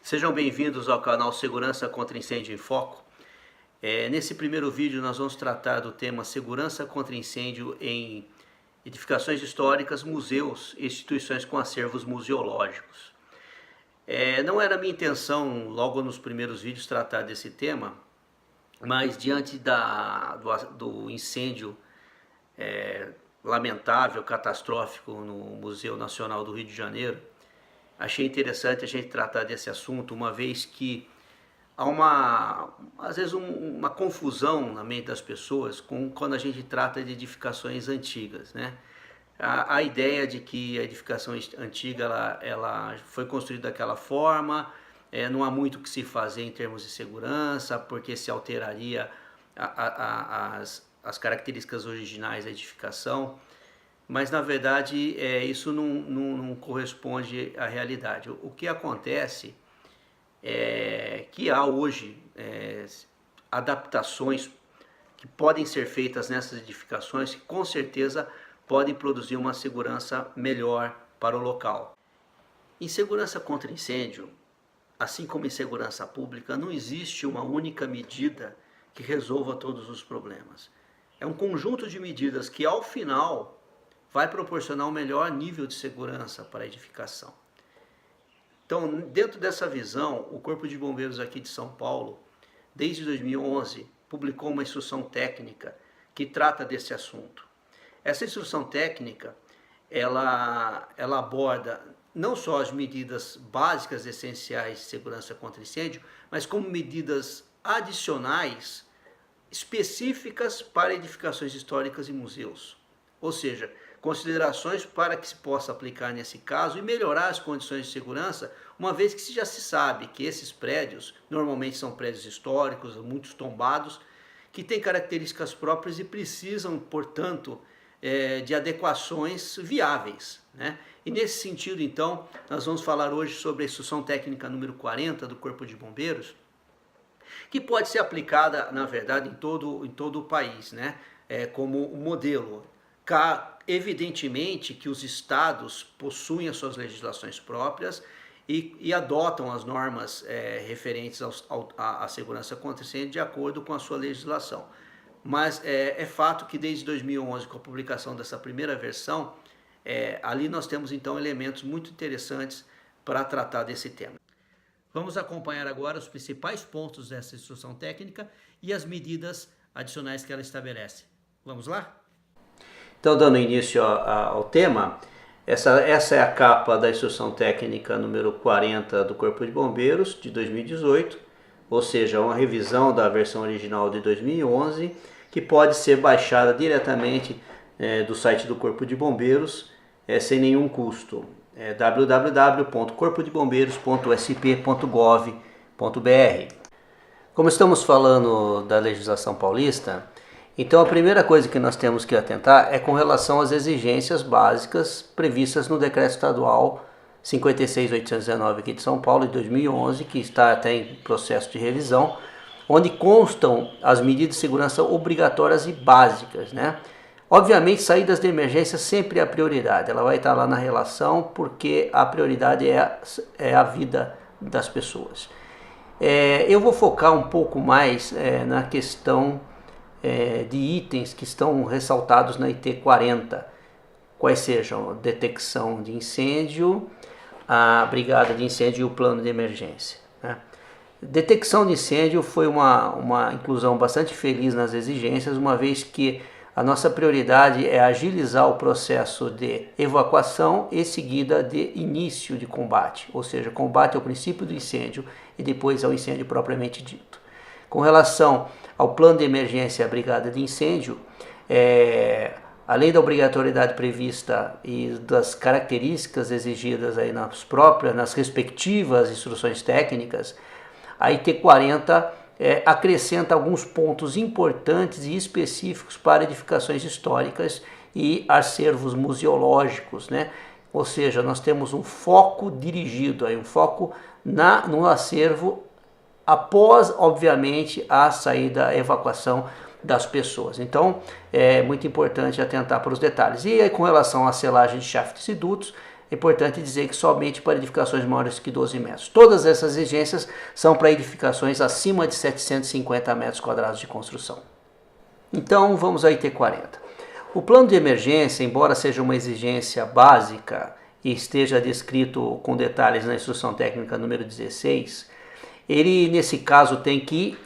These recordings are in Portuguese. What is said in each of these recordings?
Sejam bem-vindos ao canal Segurança contra Incêndio em Foco. Nesse primeiro vídeo nós vamos tratar do tema Segurança contra Incêndio em edificações históricas, museus e instituições com acervos museológicos. Não era minha intenção, logo nos primeiros vídeos, tratar desse tema, mas diante do incêndio lamentável, catastrófico no Museu Nacional do Rio de Janeiro, achei interessante a gente tratar desse assunto, uma vez que há às vezes uma confusão na mente das pessoas quando a gente trata de edificações antigas, né? A ideia de que a edificação antiga ela foi construída daquela forma, não há muito o que se fazer em termos de segurança, porque se alteraria as características originais da edificação. Mas na verdade isso não corresponde à realidade. O que acontece é que há hoje adaptações que podem ser feitas nessas edificações que com certeza podem produzir uma segurança melhor para o local. Em segurança contra incêndio, assim como em segurança pública, não existe uma única medida que resolva todos os problemas. É um conjunto de medidas que ao final vai proporcionar um melhor nível de segurança para a edificação. Então, dentro dessa visão, o Corpo de Bombeiros aqui de São Paulo, desde 2011, publicou uma instrução técnica que trata desse assunto. Essa instrução técnica, ela aborda não só as medidas básicas essenciais de segurança contra incêndio, mas como medidas adicionais específicas para edificações históricas e museus. Ou seja, considerações para que se possa aplicar nesse caso e melhorar as condições de segurança, uma vez que já se sabe que esses prédios normalmente são prédios históricos, muitos tombados, que têm características próprias e precisam, portanto, de adequações viáveis, né? E nesse sentido, então, nós vamos falar hoje sobre a instrução técnica número 40 do Corpo de Bombeiros, que pode ser aplicada, na verdade, em todo o país, né? Como um modelo. Evidentemente que os estados possuem as suas legislações próprias e adotam as normas referentes à segurança contra incêndio de acordo com a sua legislação. Mas é fato que desde 2011, com a publicação dessa primeira versão, ali nós temos então elementos muito interessantes para tratar desse tema. Vamos acompanhar agora os principais pontos dessa instrução técnica e as medidas adicionais que ela estabelece. Vamos lá? Então, dando início ao tema, essa é a capa da instrução técnica número 40 do Corpo de Bombeiros de 2018, ou seja, uma revisão da versão original de 2011, que pode ser baixada diretamente do site do Corpo de Bombeiros sem nenhum custo. www.corpodebombeiros.sp.gov.br. Como estamos falando da legislação paulista, então a primeira coisa que nós temos que atentar é com relação às exigências básicas previstas no Decreto Estadual 56.819 aqui de São Paulo, de 2011, que está até em processo de revisão, onde constam as medidas de segurança obrigatórias e básicas, né? Obviamente, saídas de emergência sempre é a prioridade, ela vai estar lá na relação porque a prioridade é a vida das pessoas. Eu vou focar um pouco mais na questão de itens que estão ressaltados na IT 40, quais sejam a detecção de incêndio, a brigada de incêndio e o plano de emergência, né? Detecção de incêndio foi uma inclusão bastante feliz nas exigências, uma vez que a nossa prioridade é agilizar o processo de evacuação e seguida de início de combate, ou seja, combate ao princípio do incêndio e depois ao incêndio propriamente dito. Com relação ao plano de emergência e à brigada de incêndio, além da obrigatoriedade prevista e das características exigidas aí nas respectivas instruções técnicas, a IT 40 acrescenta alguns pontos importantes e específicos para edificações históricas e acervos museológicos, né? Ou seja, nós temos um foco dirigido, um foco no acervo após, obviamente, a saída, a evacuação das pessoas. Então, é muito importante atentar para os detalhes. E aí, com relação à selagem de shafts e dutos, é importante dizer que somente para edificações maiores que 12 metros. Todas essas exigências são para edificações acima de 750 metros quadrados de construção. Então vamos à IT40. O plano de emergência, embora seja uma exigência básica e esteja descrito com detalhes na instrução técnica número 16, ele nesse caso tem que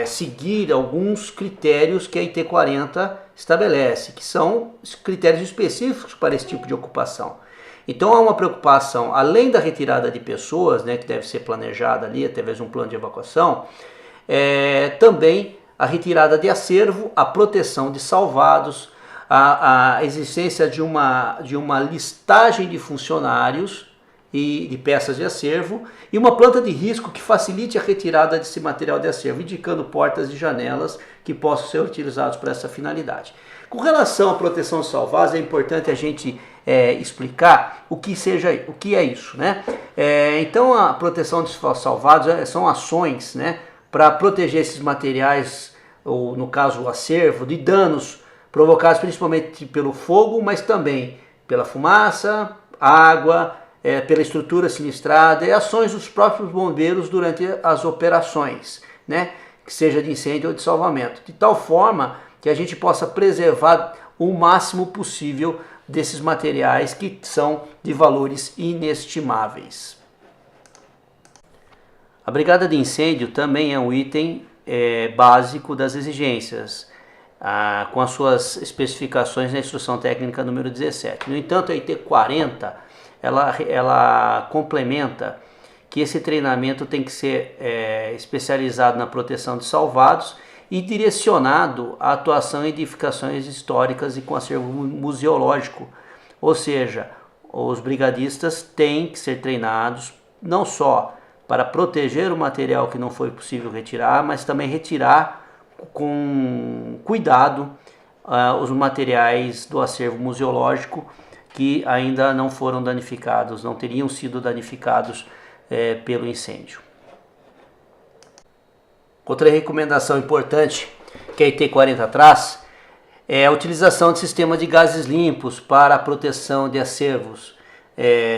seguir alguns critérios que a IT40 estabelece, que são critérios específicos para esse tipo de ocupação. Então há uma preocupação, além da retirada de pessoas, né, que deve ser planejada ali através de um plano de evacuação, também a retirada de acervo, a proteção de salvados, a existência de uma listagem de funcionários e de peças de acervo e uma planta de risco que facilite a retirada desse material de acervo, indicando portas e janelas que possam ser utilizados para essa finalidade. Com relação à proteção de salvados, é importante a gente explicar o que é isso, né? Então a proteção de salvados são ações, né, para proteger esses materiais, ou no caso o acervo, de danos provocados principalmente pelo fogo, mas também pela fumaça, água, pela estrutura sinistrada e ações dos próprios bombeiros durante as operações, né, que seja de incêndio ou de salvamento, de tal forma que a gente possa preservar o máximo possível desses materiais que são de valores inestimáveis. A brigada de incêndio também é um item básico das exigências, com as suas especificações na instrução técnica número 17. No entanto, a IT40 ela complementa que esse treinamento tem que ser especializado na proteção de salvados e direcionado à atuação em edificações históricas e com acervo museológico. Ou seja, os brigadistas têm que ser treinados não só para proteger o material que não foi possível retirar, mas também retirar com cuidado os materiais do acervo museológico que ainda não foram danificados, não teriam sido danificados pelo incêndio. Outra recomendação importante que a IT40 traz é a utilização de sistemas de gases limpos para a proteção de acervos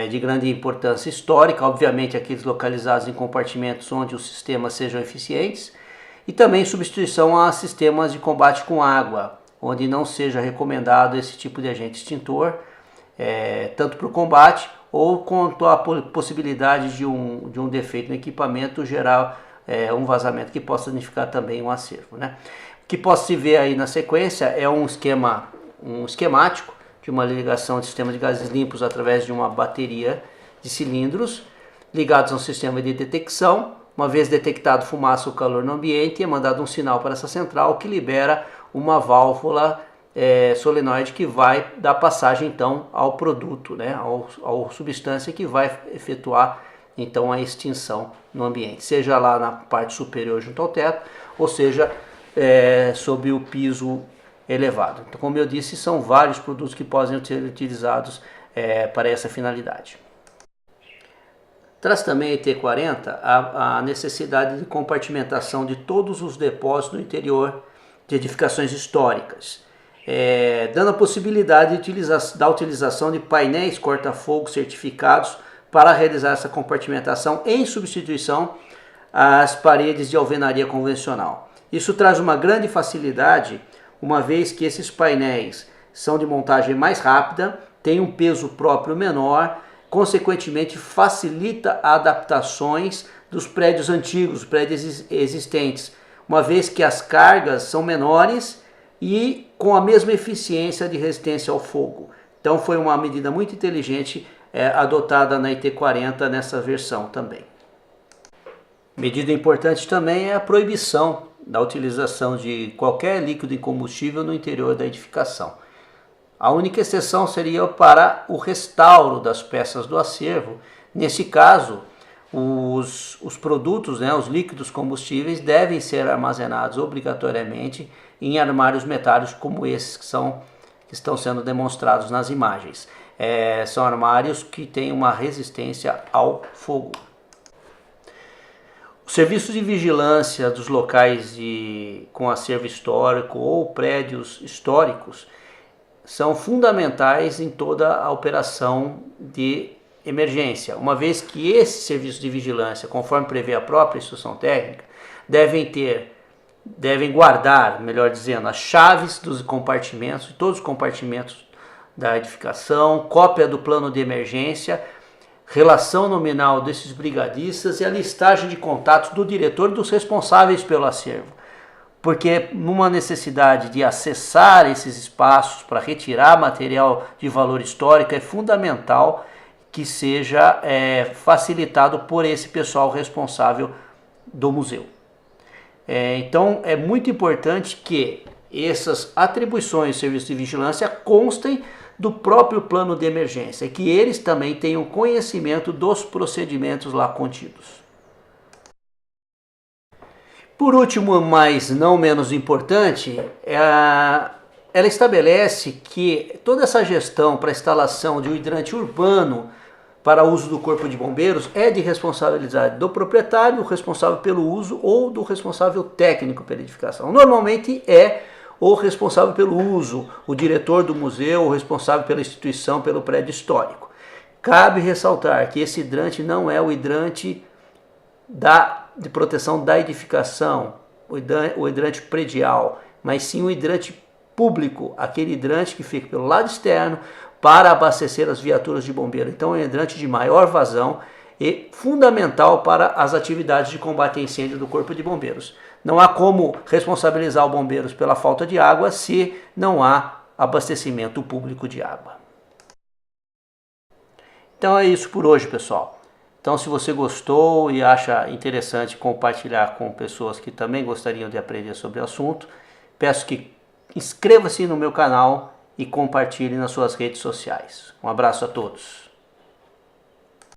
de grande importância histórica, obviamente aqueles localizados em compartimentos onde os sistemas sejam eficientes, e também substituição a sistemas de combate com água, onde não seja recomendado esse tipo de agente extintor, tanto para o combate ou quanto a possibilidade de um defeito no equipamento gerar um vazamento que possa danificar também um acervo, né? O que possa se ver aí na sequência é um esquemático de uma ligação de sistema de gases limpos através de uma bateria de cilindros ligados a um sistema de detecção. Uma vez detectado fumaça ou calor no ambiente, é mandado um sinal para essa central que libera uma válvula solenoide que vai dar passagem então ao produto, né, ao substância que vai efetuar então a extinção no ambiente, seja lá na parte superior junto ao teto, ou seja sob o piso elevado. Então, como eu disse, são vários produtos que podem ser utilizados para essa finalidade. Traz também a IT40 a necessidade de compartimentação de todos os depósitos no interior de edificações históricas, dando a possibilidade da utilização de painéis corta-fogo certificados para realizar essa compartimentação em substituição às paredes de alvenaria convencional. Isso traz uma grande facilidade, uma vez que esses painéis são de montagem mais rápida, têm um peso próprio menor, consequentemente facilita adaptações dos prédios antigos, prédios existentes, uma vez que as cargas são menores e com a mesma eficiência de resistência ao fogo. Então foi uma medida muito inteligente adotada na IT40 nessa versão também. Medida importante também é a proibição da utilização de qualquer líquido incombustível no interior da edificação. A única exceção seria para o restauro das peças do acervo. Nesse caso, os produtos, os líquidos combustíveis, devem ser armazenados obrigatoriamente em armários metálicos como esses que estão sendo demonstrados nas imagens. São armários que têm uma resistência ao fogo. Os serviços de vigilância dos locais com acervo histórico ou prédios históricos são fundamentais em toda a operação de emergência, uma vez que esse serviço de vigilância, conforme prevê a própria instrução técnica, devem guardar, melhor dizendo, as chaves dos compartimentos, todos os compartimentos da edificação, cópia do plano de emergência, relação nominal desses brigadistas e a listagem de contatos do diretor e dos responsáveis pelo acervo. Porque numa necessidade de acessar esses espaços para retirar material de valor histórico, é fundamental que seja facilitado por esse pessoal responsável do museu. Então é muito importante que essas atribuições de serviço de vigilância constem do próprio plano de emergência, e que eles também tenham conhecimento dos procedimentos lá contidos. Por último, mas não menos importante, ela estabelece que toda essa gestão para a instalação de um hidrante urbano para uso do Corpo de Bombeiros é de responsabilidade do proprietário, responsável pelo uso, ou do responsável técnico pela edificação. Normalmente é o responsável pelo uso, o diretor do museu, o responsável pela instituição, pelo prédio histórico. Cabe ressaltar que esse hidrante não é o hidrante de proteção da edificação, o hidrante predial, mas sim o hidrante público, aquele hidrante que fica pelo lado externo para abastecer as viaturas de bombeiro. Então é um hidrante de maior vazão e fundamental para as atividades de combate a incêndio do Corpo de Bombeiros. Não há como responsabilizar os bombeiros pela falta de água se não há abastecimento público de água. Então é isso por hoje, pessoal. Então, se você gostou e acha interessante compartilhar com pessoas que também gostariam de aprender sobre o assunto, peço que inscreva-se no meu canal e compartilhe nas suas redes sociais. Um abraço a todos.